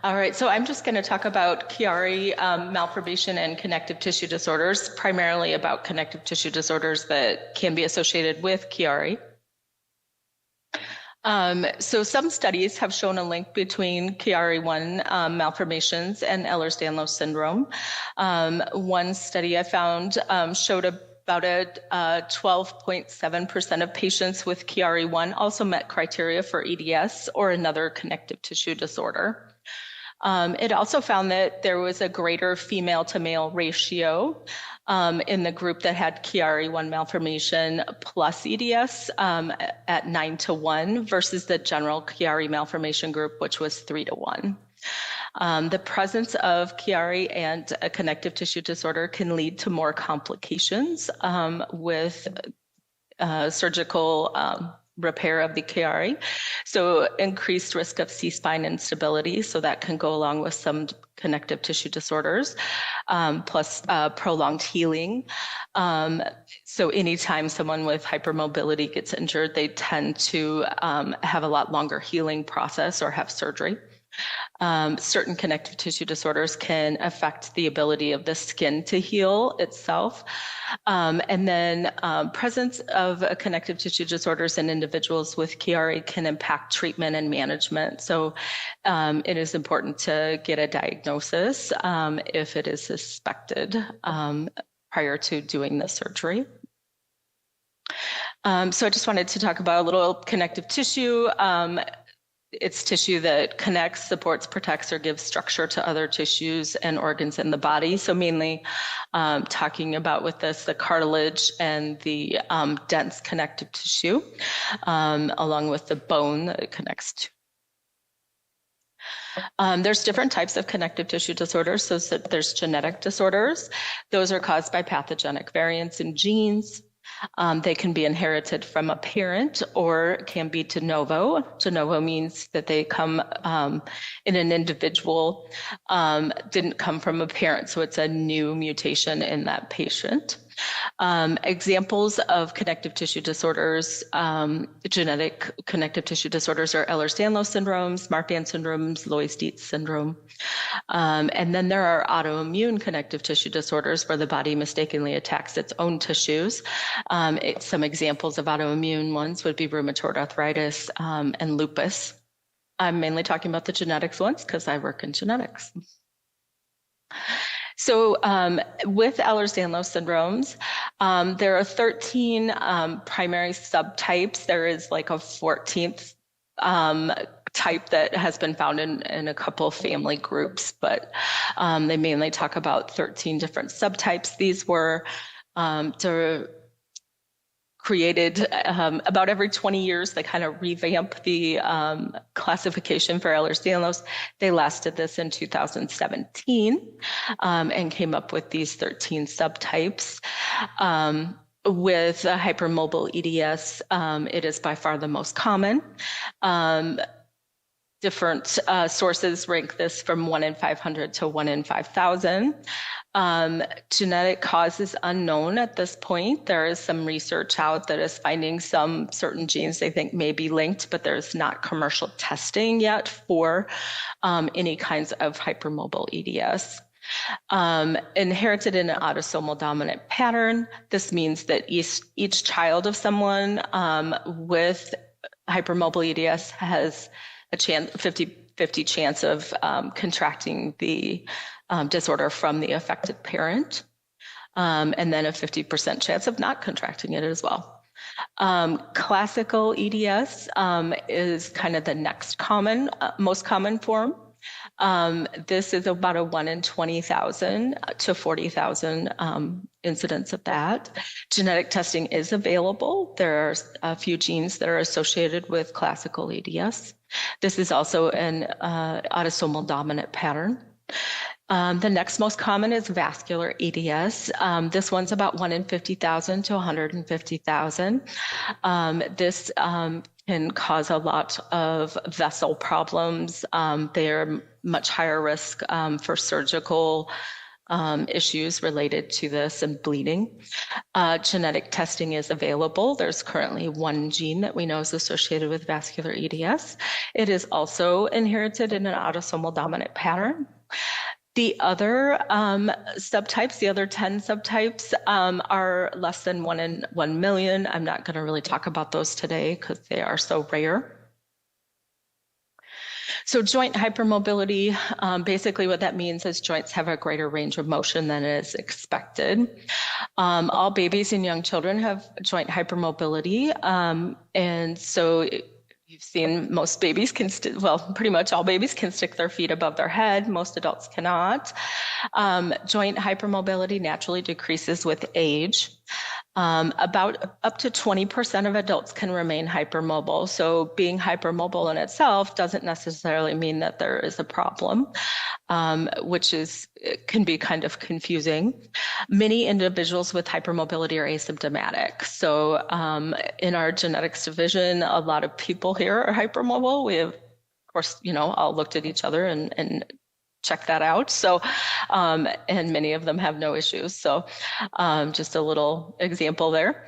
All right, so I'm just going to talk about Chiari, malformation, and connective tissue disorders, primarily about connective tissue disorders that can be associated with Chiari. So some studies have shown a link between Chiari I malformations and Ehlers-Danlos syndrome. One study I found showed about 12.7% of patients with Chiari I also met criteria for EDS or another connective tissue disorder. It also found that there was a greater female to male ratio in the group that had Chiari I malformation plus EDS at 9:1 versus the general Chiari malformation group, which was 3:1. The presence of Chiari and a connective tissue disorder can lead to more complications with surgical repair of the Chiari. So increased risk of C-spine instability, so that can go along with some connective tissue disorders, plus prolonged healing. So anytime someone with hypermobility gets injured, they tend to have a lot longer healing process or have surgery. Certain connective tissue disorders can affect the ability of the skin to heal itself. And then presence of connective tissue disorders in individuals with Chiari can impact treatment and management. So it is important to get a diagnosis if it is suspected prior to doing the surgery. So I just wanted to talk about a little connective tissue. It's tissue that connects, supports, protects, or gives structure to other tissues and organs in the body. So mainly talking about with this, the cartilage and the dense connective tissue, along with the bone that it connects to. There's different types of connective tissue disorders. So there's genetic disorders. Those are caused by pathogenic variants in genes. They can be inherited from a parent or can be de novo. De novo means that they come in an individual, didn't come from a parent, so it's a new mutation in that patient. Examples of connective tissue disorders, genetic connective tissue disorders are Ehlers-Danlos syndromes, Marfan syndromes, Loeys-Dietz syndrome. And then there are autoimmune connective tissue disorders where the body mistakenly attacks its own tissues. Some examples of autoimmune ones would be rheumatoid arthritis and lupus. I'm mainly talking about the genetics ones because I work in genetics. So with Ehlers-Danlos syndromes, there are 13 primary subtypes. There is like a 14th type that has been found in a couple of family groups, but they mainly talk about 13 different subtypes. These were created about every 20 years. They kind of revamp the classification for Ehlers-Danlos. They lasted this in 2017 and came up with these 13 subtypes. With hypermobile EDS, it is by far the most common. Different sources rank this from 1 in 500 to 1 in 5,000. Genetic cause is unknown at this point. There is some research out that is finding some certain genes they think may be linked, but there's not commercial testing yet for any kinds of hypermobile EDS. Inherited in an autosomal dominant pattern. This means that each child of someone with hypermobile EDS has a 50-50 chance of contracting the disorder from the affected parent, and then a 50% chance of not contracting it as well. Classical EDS is kind of the next most common form. This is about a 1 in 20,000 to 40,000 incidence of that. Genetic testing is available. There are a few genes that are associated with classical EDS. This is also an autosomal dominant pattern. The next most common is vascular EDS. This one's about 1 in 50,000 to 150,000. This can cause a lot of vessel problems. They are much higher risk for surgical issues related to this and bleeding. Genetic testing is available. There's currently one gene that we know is associated with vascular EDS. It is also inherited in an autosomal dominant pattern. The other subtypes, the other 10 subtypes, are less than 1 in 1 million. I'm not going to really talk about those today because they are so rare. So joint hypermobility, basically what that means is joints have a greater range of motion than is expected. All babies and young children have joint hypermobility. And so you've seen most babies can, pretty much all babies can stick their feet above their head. Most adults cannot. Joint hypermobility naturally decreases with age. About up to 20% of adults can remain hypermobile. So being hypermobile in itself doesn't necessarily mean that there is a problem, which can be kind of confusing. Many individuals with hypermobility are asymptomatic. So in our genetics division, a lot of people here are hypermobile. We have, of course, all looked at each other and check that out. So, and many of them have no issues. So just a little example there.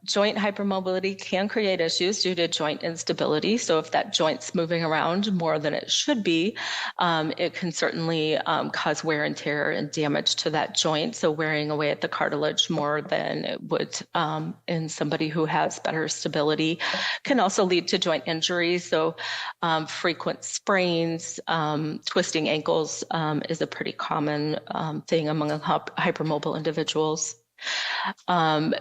Joint hypermobility can create issues due to joint instability. So if that joint's moving around more than it should be, it can certainly cause wear and tear and damage to that joint. So wearing away at the cartilage more than it would in somebody who has better stability can also lead to joint injuries. So frequent sprains, twisting ankles is a pretty common thing among hypermobile individuals.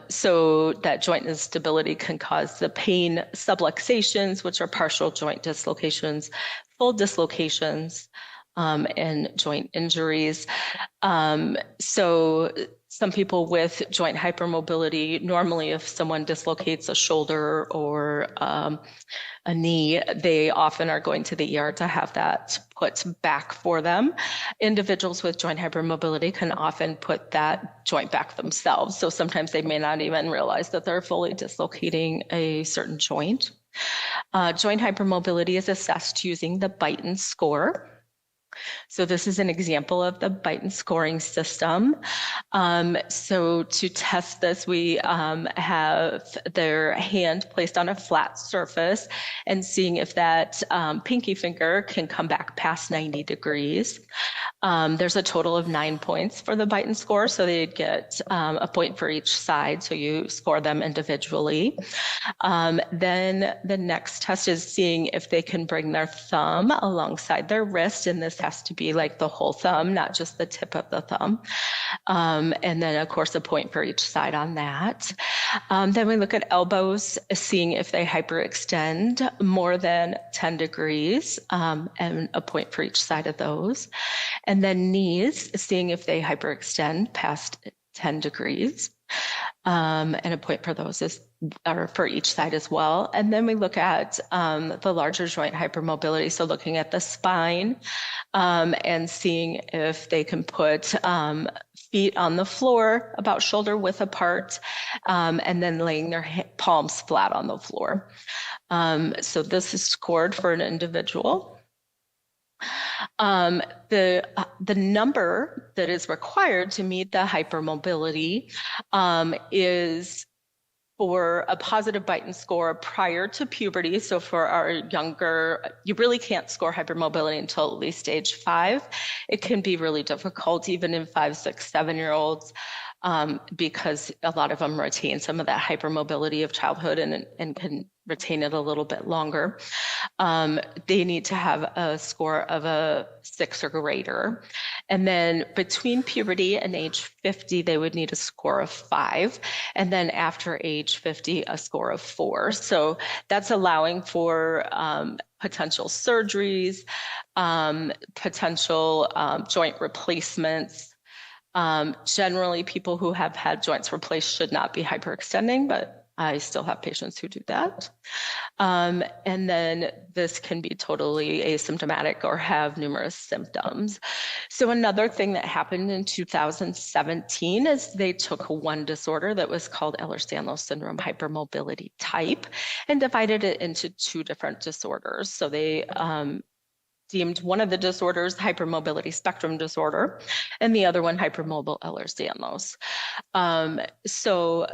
So that joint instability can cause the pain subluxations, which are partial joint dislocations, full dislocations, and joint injuries. So some people with joint hypermobility, normally if someone dislocates a shoulder or a knee, they often are going to the ER to have that put back for them. Individuals with joint hypermobility can often put that joint back themselves. So sometimes they may not even realize that they're fully dislocating a certain joint. Joint hypermobility is assessed using the Beighton score. So this is an example of the Beighton scoring system. So to test this, we have their hand placed on a flat surface and seeing if that pinky finger can come back past 90 degrees. There's a total of 9 points for the Beighton score, so they'd get a point for each side, so you score them individually. Then the next test is seeing if they can bring their thumb alongside their wrist, and this has to be like the whole thumb, not just the tip of the thumb. And then, of course, a point for each side on that. Then we look at elbows, seeing if they hyperextend more than 10 degrees, and a point for each side of those. And then knees, seeing if they hyperextend past 10 degrees. And a point for those or for each side as well. And then we look at the larger joint hypermobility, so looking at the spine and seeing if they can put feet on the floor about shoulder width apart, and then laying their palms flat on the floor. So this is scored for an individual. The number that is required to meet the hypermobility is for a positive Beighton score prior to puberty. So for our younger, you really can't score hypermobility until at least age 5. It can be really difficult even in 5, 6, 7-year-olds. Because a lot of them retain some of that hypermobility of childhood and can retain it a little bit longer. They need to have a score of a 6 or greater. And then between puberty and age 50, they would need a score of 5. And then after age 50, a score of 4. So that's allowing for potential surgeries, potential joint replacements. Generally, people who have had joints replaced should not be hyperextending, but I still have patients who do that. And then this can be totally asymptomatic or have numerous symptoms. So another thing that happened in 2017 is they took one disorder that was called Ehlers-Danlos syndrome hypermobility type and divided it into 2 different disorders. So they deemed one of the disorders hypermobility spectrum disorder, and the other one hypermobile Ehlers-Danlos. So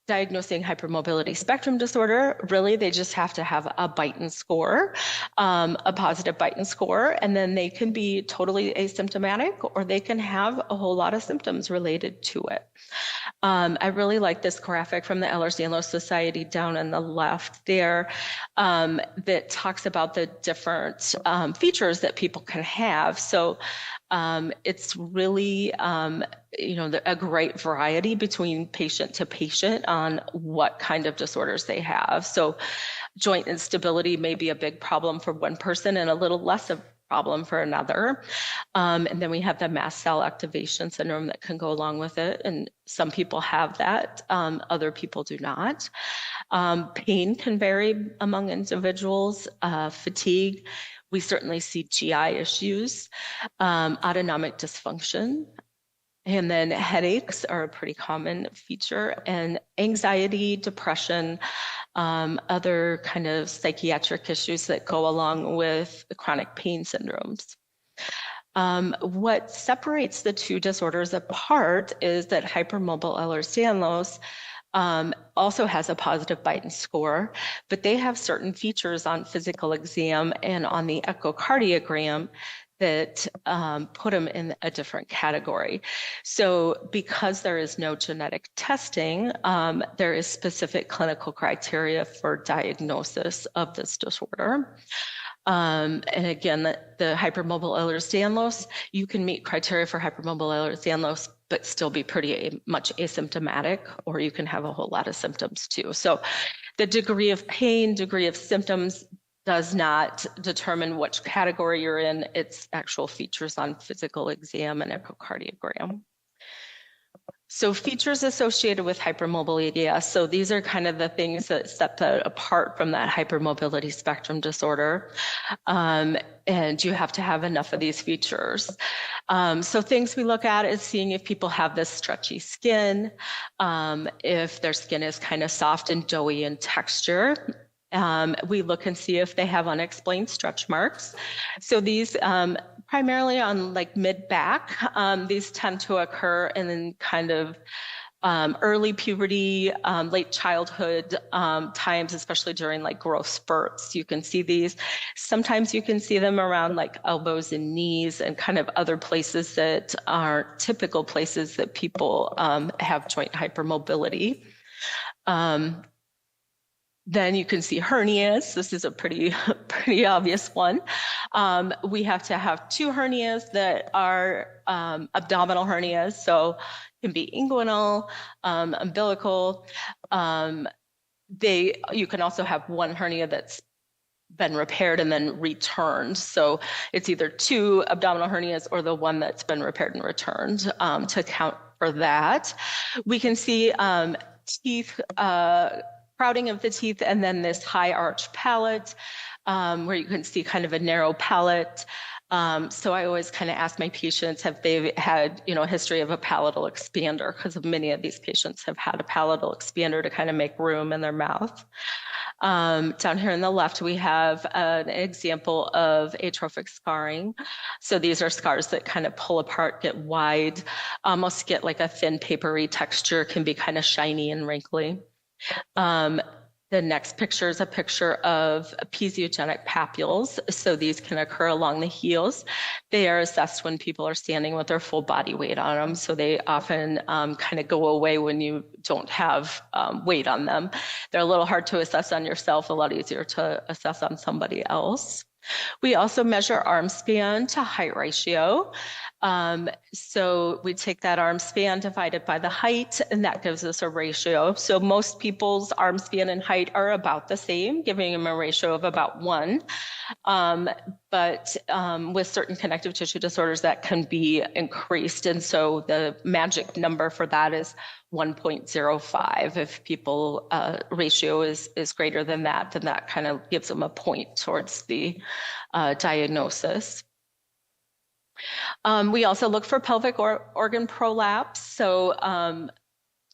diagnosing hypermobility spectrum disorder, really they just have to have a Beighton score, a positive Beighton score, and then they can be totally asymptomatic, or they can have a whole lot of symptoms related to it. I really like this graphic from the Ehlers-Danlos Society down on the left there that talks about the different features that people can have. So it's really, a great variety between patient to patient on what kind of disorders they have. So joint instability may be a big problem for one person and a little less of a problem for another. And then we have the mast cell activation syndrome that can go along with it. And some people have that, other people do not. Pain can vary among individuals, fatigue. We certainly see GI issues, autonomic dysfunction, and then headaches are a pretty common feature, and anxiety, depression, other kind of psychiatric issues that go along with the chronic pain syndromes. What separates the two disorders apart is that hypermobile Ehlers-Danlos also has a positive Beighton score, but they have certain features on physical exam and on the echocardiogram that put them in a different category. So because there is no genetic testing, there is specific clinical criteria for diagnosis of this disorder. And again, the hypermobile Ehlers-Danlos, you can meet criteria for hypermobile Ehlers-Danlos, but still be pretty much asymptomatic, or you can have a whole lot of symptoms too. So the degree of pain, degree of symptoms does not determine which category you're in. It's actual features on physical exam and echocardiogram. So features associated with hypermobile EDS. So these are kind of the things that set that apart from that hypermobility spectrum disorder. And you have to have enough of these features. So things we look at is seeing if people have this stretchy skin, if their skin is kind of soft and doughy in texture. We look and see if they have unexplained stretch marks. So these primarily on like mid-back, these tend to occur in kind of early puberty, late childhood times, especially during like growth spurts. You can see these. Sometimes you can see them around like elbows and knees and kind of other places that are typical places that people have joint hypermobility. Then you can see hernias. This is a pretty obvious one. We have to have two hernias that are abdominal hernias, so can be inguinal, umbilical. You can also have one hernia that's been repaired and then returned. So it's either two abdominal hernias or the one that's been repaired and returned to account for that. We can see teeth, crowding of the teeth, and then this high arch palate where you can see kind of a narrow palate. So I always kind of ask my patients, have they had, a history of a palatal expander? Because many of these patients have had a palatal expander to kind of make room in their mouth. Down here on the left, we have an example of atrophic scarring. So these are scars that kind of pull apart, get wide, almost get like a thin papery texture, can be kind of shiny and wrinkly. The next picture is a picture of physiogenic papules. So these can occur along the heels. They are assessed when people are standing with their full body weight on them. So they often kind of go away when you don't have weight on them. They're a little hard to assess on yourself, a lot easier to assess on somebody else. We also measure arm span to height ratio. So we take that arm span divided by the height, and that gives us a ratio. So most people's arm span and height are about the same, giving them a ratio of about 1. But with certain connective tissue disorders, that can be increased. And so the magic number for that is 1.05. If people ratio is greater than that, then that kind of gives them a point towards the diagnosis. We also look for pelvic organ prolapse. So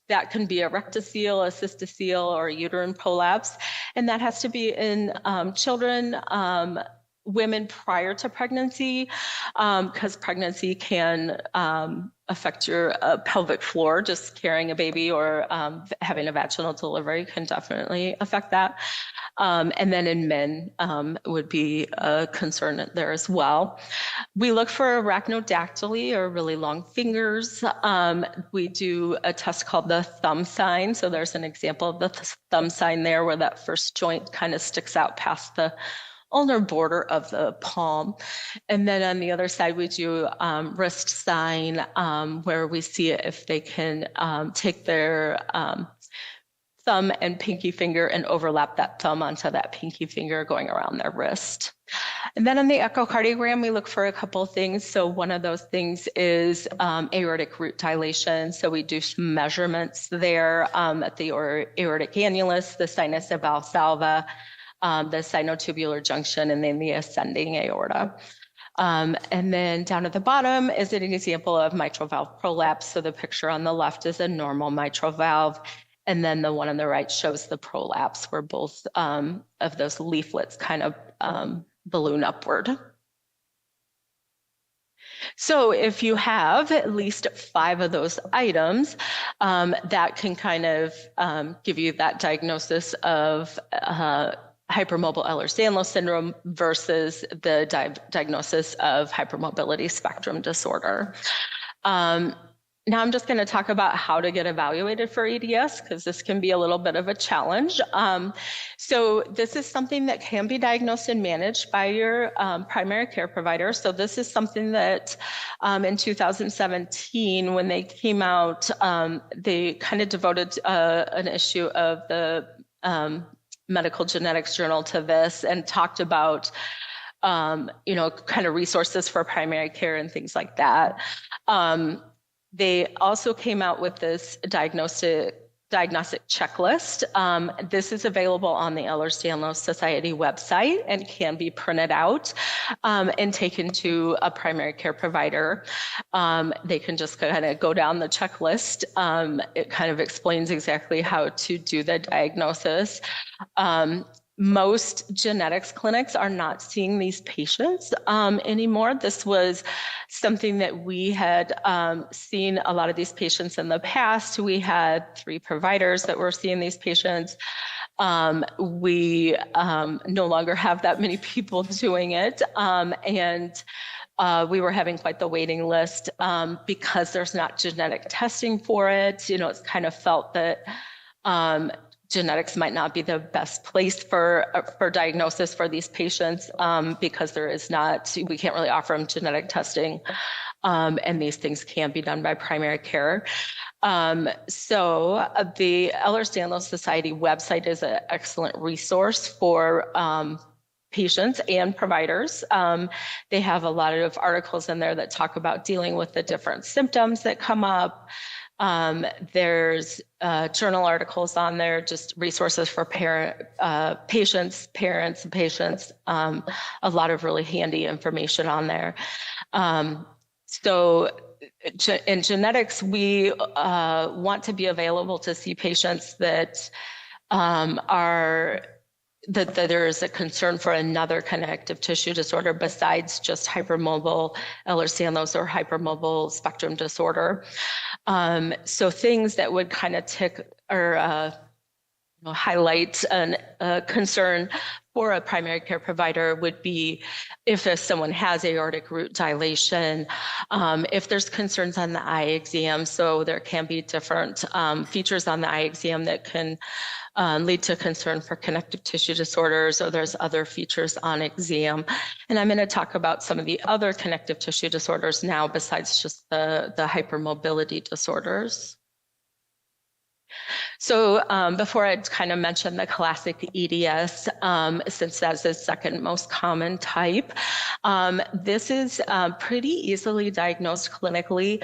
that can be a rectocele, a cystocele, or a uterine prolapse. And that has to be in children women prior to pregnancy, because pregnancy can affect your pelvic floor. Just carrying a baby or having a vaginal delivery can definitely affect that. And then in men would be a concern there as well. We look for arachnodactyly, or really long fingers. We do a test called the thumb sign. So there's an example of the thumb sign there where that first joint kind of sticks out past the ulnar border of the palm. And then on the other side, we do wrist sign, where we see if they can take their thumb and pinky finger and overlap that thumb onto that pinky finger going around their wrist. And then on the echocardiogram, we look for a couple of things. So one of those things is aortic root dilation. So we do some measurements there at the aortic annulus, the sinus of Valsalva, the sinotubular junction, and then the ascending aorta. And then down at the bottom is an example of mitral valve prolapse. So the picture on the left is a normal mitral valve. And then the one on the right shows the prolapse, where both of those leaflets kind of balloon upward. So if you have at least 5 of those items, that can kind of give you that diagnosis of hypermobile Ehlers-Danlos syndrome versus the diagnosis of hypermobility spectrum disorder. Now I'm just going to talk about how to get evaluated for EDS, because this can be a little bit of a challenge. So this is something that can be diagnosed and managed by your primary care provider. So this is something that in 2017, when they came out, they kind of devoted an issue of the Medical Genetics Journal to this and talked about kind of resources for primary care and things like that. They also came out with this diagnostic checklist. This is available on the Ehlers-Danlos Society website and can be printed out and taken to a primary care provider. They can just kind of go down the checklist. It kind of explains exactly how to do the diagnosis. Most genetics clinics are not seeing these patients anymore. This was something that we had seen a lot of these patients in the past. We had 3 providers that were seeing these patients. We no longer have that many people doing it. And we were having quite the waiting list because there's not genetic testing for it. It's kind of felt that genetics might not be the best place for diagnosis for these patients because we can't really offer them genetic testing, and these things can be done by primary care. So the Ehlers-Danlos Society website is an excellent resource for patients and providers. They have a lot of articles in there that talk about dealing with the different symptoms that come up. There's journal articles on there, just resources for patients, parents, and patients. A lot of really handy information on there. So in genetics, we want to be available to see patients that that there is a concern for another connective tissue disorder besides just hypermobile Ehlers-Danlos or hypermobile spectrum disorder. So things that would kind of tick or highlight a concern for a primary care provider would be if someone has aortic root dilation, if there's concerns on the eye exam. So there can be different features on the eye exam that can lead to concern for connective tissue disorders, or there's other features on exam. And I'm going to talk about some of the other connective tissue disorders now besides just the hypermobility disorders. So before I kind of mentioned the classic EDS, since that's the second most common type, this is pretty easily diagnosed clinically.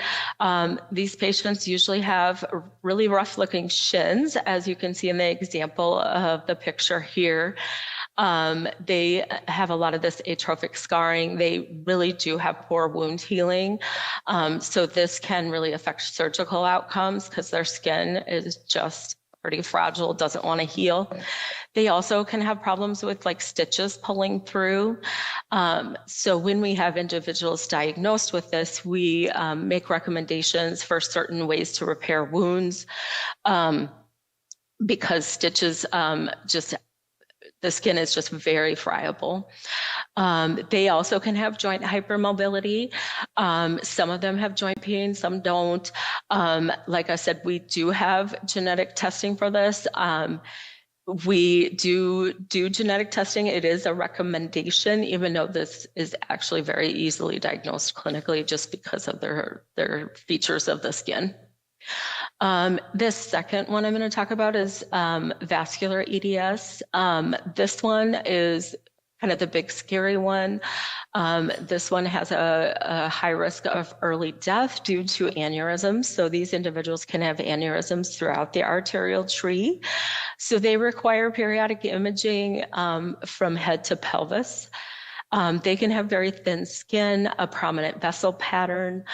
These patients usually have really rough looking shins, as you can see in the example of the picture here. They have a lot of this atrophic scarring. They really do have poor wound healing. So this can really affect surgical outcomes because their skin is just pretty fragile, doesn't want to heal. They also can have problems with like stitches pulling through. So when we have individuals diagnosed with this, we make recommendations for certain ways to repair wounds, because stitches the skin is just very friable. They also can have joint hypermobility. Some of them have joint pain, some don't. Like I said, we do have genetic testing for this. We do genetic testing. It is a recommendation, even though this is actually very easily diagnosed clinically just because of their features of the skin. This second one I'm going to talk about is vascular EDS. This one is kind of the big scary one. This one has a high risk of early death due to aneurysms. So these individuals can have aneurysms throughout the arterial tree. So they require periodic imaging from head to pelvis. They can have very thin skin, a prominent vessel pattern.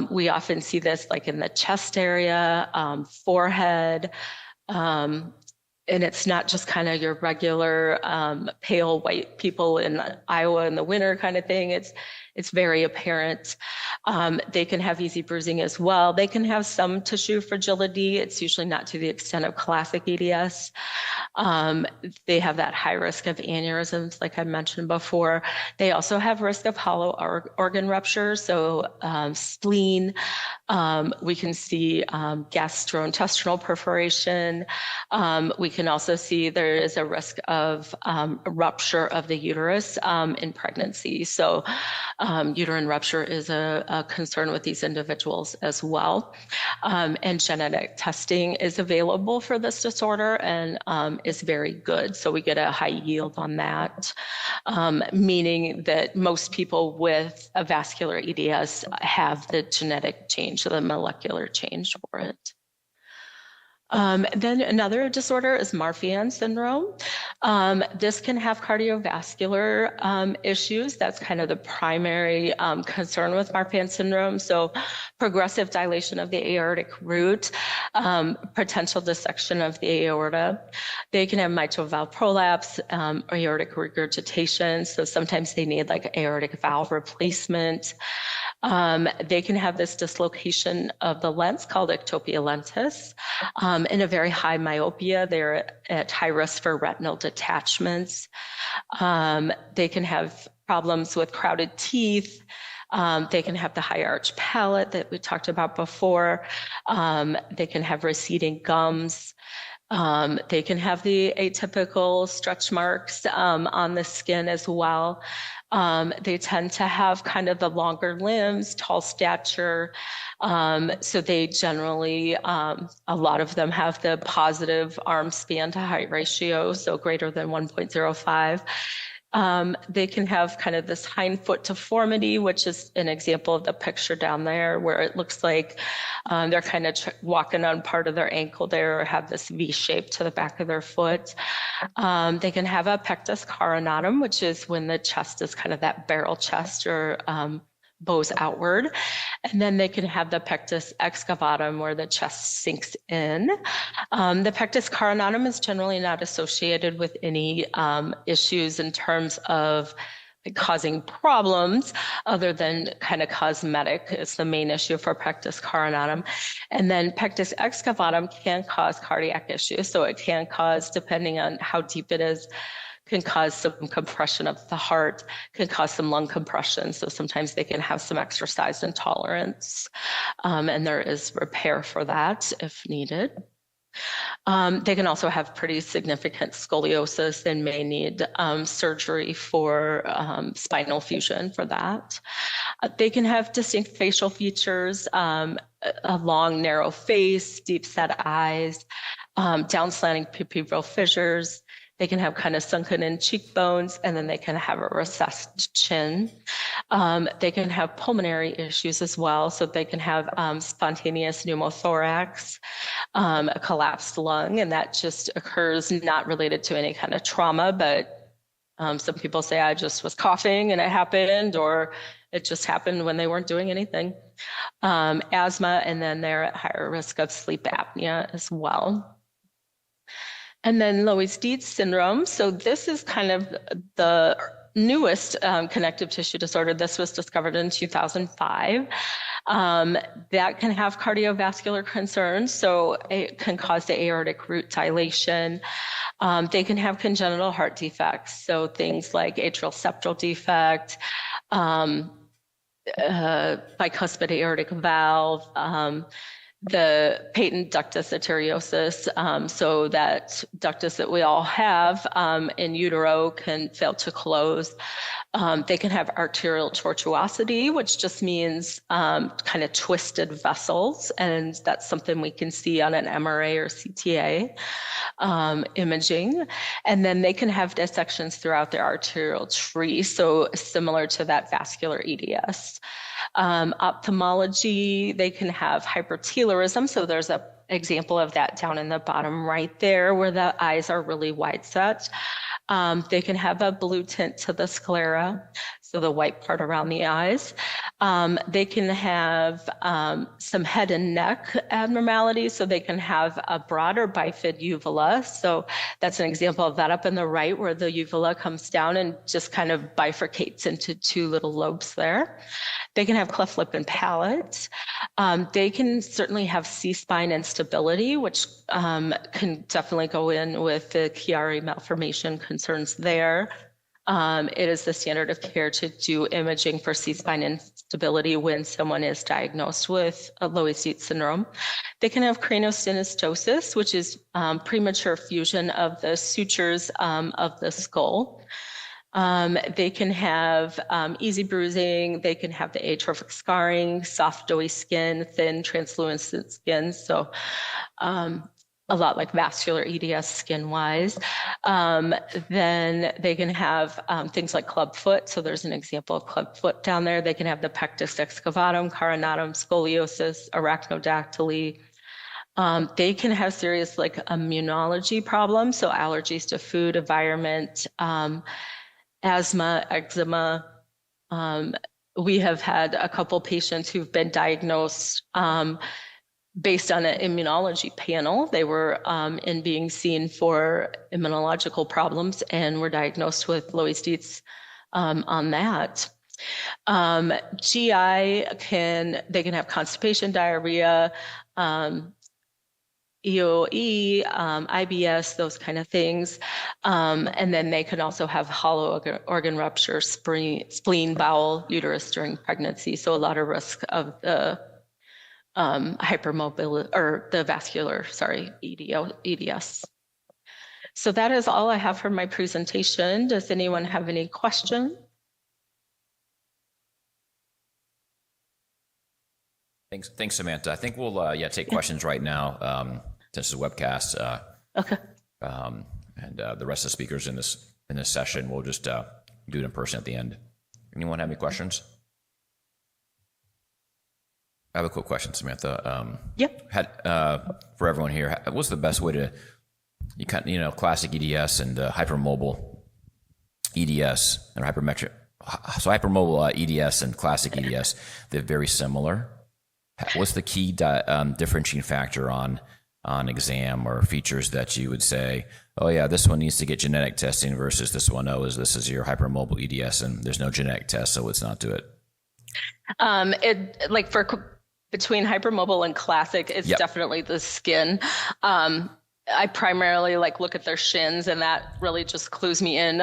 We often see this like in the chest area, forehead, and it's not just kind of your regular pale white people in Iowa in the winter kind of thing. It's very apparent. They can have easy bruising as well. They can have some tissue fragility. It's usually not to the extent of classic EDS. They have that high risk of aneurysms, like I mentioned before. They also have risk of hollow organ rupture, so spleen. We can see gastrointestinal perforation. We can also see there is a risk of rupture of the uterus in pregnancy. So uterine rupture is a concern with these individuals as well. And genetic testing is available for this disorder and is very good. So we get a high yield on that, meaning that most people with a vascular EDS have the genetic change, so the molecular change for it. Then another disorder is Marfan syndrome. This can have cardiovascular issues. That's kind of the primary concern with Marfan syndrome. So progressive dilation of the aortic root, potential dissection of the aorta. They can have mitral valve prolapse, aortic regurgitation. So sometimes they need like aortic valve replacement. They can have this dislocation of the lens called ectopia lentis. In a very high myopia, they're at high risk for retinal detachments. They can have problems with crowded teeth. They can have the high arch palate that we talked about before. They can have receding gums. They can have the atypical stretch marks on the skin as well. They tend to have kind of the longer limbs, tall stature. So they generally, a lot of them have the positive arm span to height ratio, so greater than 1.05. They can have kind of this hindfoot deformity, which is an example of the picture down there, where it looks like they're kind of walking on part of their ankle there, or have this V shape to the back of their foot. They can have a pectus carinatum, which is when the chest is kind of that barrel chest, or bows outward. And then they can have the pectus excavatum, where the chest sinks in. The pectus carinatum is generally not associated with any issues in terms of causing problems other than kind of cosmetic. It's the main issue for pectus carinatum. And then pectus excavatum can cause cardiac issues. So it can cause, depending on how deep it is, can cause some compression of the heart, can cause some lung compression. So sometimes they can have some exercise intolerance, and there is repair for that if needed. They can also have pretty significant scoliosis and may need surgery for spinal fusion for that. They can have distinct facial features, a long, narrow face, deep-set eyes, down-slanting pupillary fissures. They can have kind of sunken in cheekbones, and then they can have a recessed chin. They can have pulmonary issues as well. So they can have spontaneous pneumothorax, a collapsed lung, and that just occurs not related to any kind of trauma, but some people say, I just was coughing and it happened, or it just happened when they weren't doing anything. Asthma, and then they're at higher risk of sleep apnea as well. And then Loeys-Dietz syndrome. So this is kind of the newest connective tissue disorder. This was discovered in 2005. That can have cardiovascular concerns. So it can cause the aortic root dilation. They can have congenital heart defects. So things like atrial septal defect, bicuspid aortic valve, the patent ductus arteriosus, so that ductus that we all have in utero can fail to close. They can have arterial tortuosity, which just means kind of twisted vessels, and that's something we can see on an MRA or CTA imaging. And then they can have dissections throughout their arterial tree, so similar to that vascular EDS. Ophthalmology, they can have hypertelorism. So there's an example of that down in the bottom right there where the eyes are really wide set. They can have a blue tint to the sclera, so the white part around the eyes. They can have some head and neck abnormalities, so they can have a broader bifid uvula. So that's an example of that up in the right, where the uvula comes down and just kind of bifurcates into two little lobes there. They can have cleft lip and palate. They can certainly have C-spine instability, which can definitely go in with the Chiari malformation concerns there. It is the standard of care to do imaging for C-spine instability when someone is diagnosed with a Loeys-Dietz syndrome. They can have craniosynostosis, which is premature fusion of the sutures of the skull. They can have easy bruising. They can have the atrophic scarring, soft, doughy skin, thin, translucent skin. So a lot like vascular EDS skin-wise. Then they can have things like clubfoot. So there's an example of clubfoot down there. They can have the pectus excavatum, carinatum, scoliosis, arachnodactyly. They can have serious like immunology problems. So allergies to food, environment, asthma, eczema. We have had a couple patients who've been diagnosed based on an immunology panel. They were in being seen for immunological problems and were diagnosed with Loeys-Dietz on that. GI they can have constipation, diarrhea, EOE, IBS, those kind of things. And then they can also have hollow organ rupture, spleen, bowel, uterus during pregnancy. So a lot of risk of the hypermobility or the vascular, EDS. So that is all I have for my presentation. Does anyone have any questions? Thanks, Samantha. I think we'll take questions right now. This is a webcast. Okay. And the rest of the speakers in this session, we'll just do it in person at the end. Anyone have any questions? I have a quick question, Samantha. Yep. For everyone here, what's the best way to classic EDS and hypermobile EDS and hypermetric? So hypermobile EDS and classic EDS, they're very similar. What's the key differentiating factor on exam or features that you would say, oh yeah, this one needs to get genetic testing versus this one, this is your hypermobile EDS and there's no genetic test, so let's not do it? Between hypermobile and classic, it's definitely the skin. I primarily look at their shins, and that really just clues me in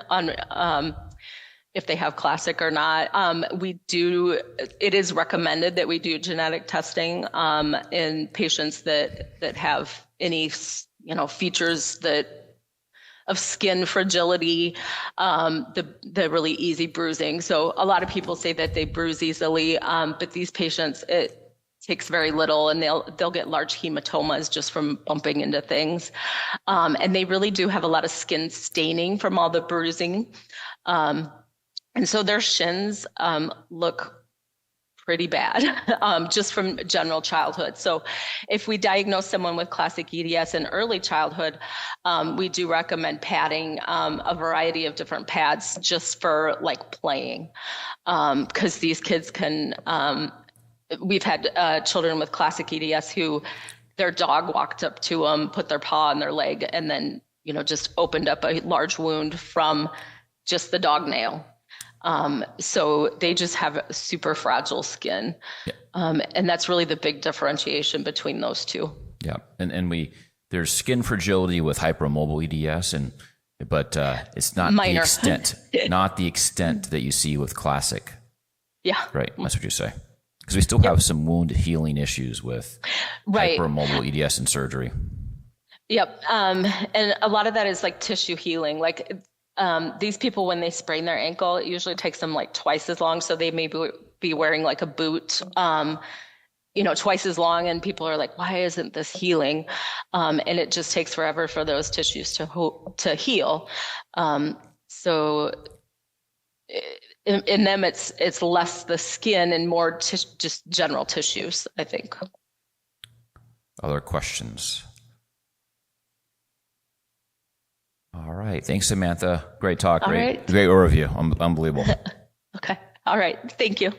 on if they have classic or not. It is recommended that we do genetic testing in patients that have any features of skin fragility, the really easy bruising. So a lot of people say that they bruise easily, but these patients, it takes very little, and they'll get large hematomas just from bumping into things. And they really do have a lot of skin staining from all the bruising. And so their shins look pretty bad just from general childhood. So if we diagnose someone with classic EDS in early childhood, we do recommend padding a variety of different pads just for playing, because these kids can, we've had children with classic EDS who their dog walked up to them, put their paw on their leg, and then, just opened up a large wound from just the dog nail. So they just have super fragile skin. Yeah. And that's really the big differentiation between those two. Yeah. And there's skin fragility with hypermobile EDS, but it's not minor. not the extent that you see with classic. Yeah. Right. That's what you say. Because we still have some wound healing issues with hypermobile EDS and surgery. Yep. And a lot of that is like tissue healing. Like these people, when they sprain their ankle, it usually takes them like twice as long. So they may be wearing like a boot, twice as long. And people are like, why isn't this healing? And it just takes forever for those tissues to heal. So in them, it's less the skin and more just general tissues, I think. Other questions? All right. Thanks, Samantha. Great talk. Great overview. Unbelievable. Okay. All right. Thank you.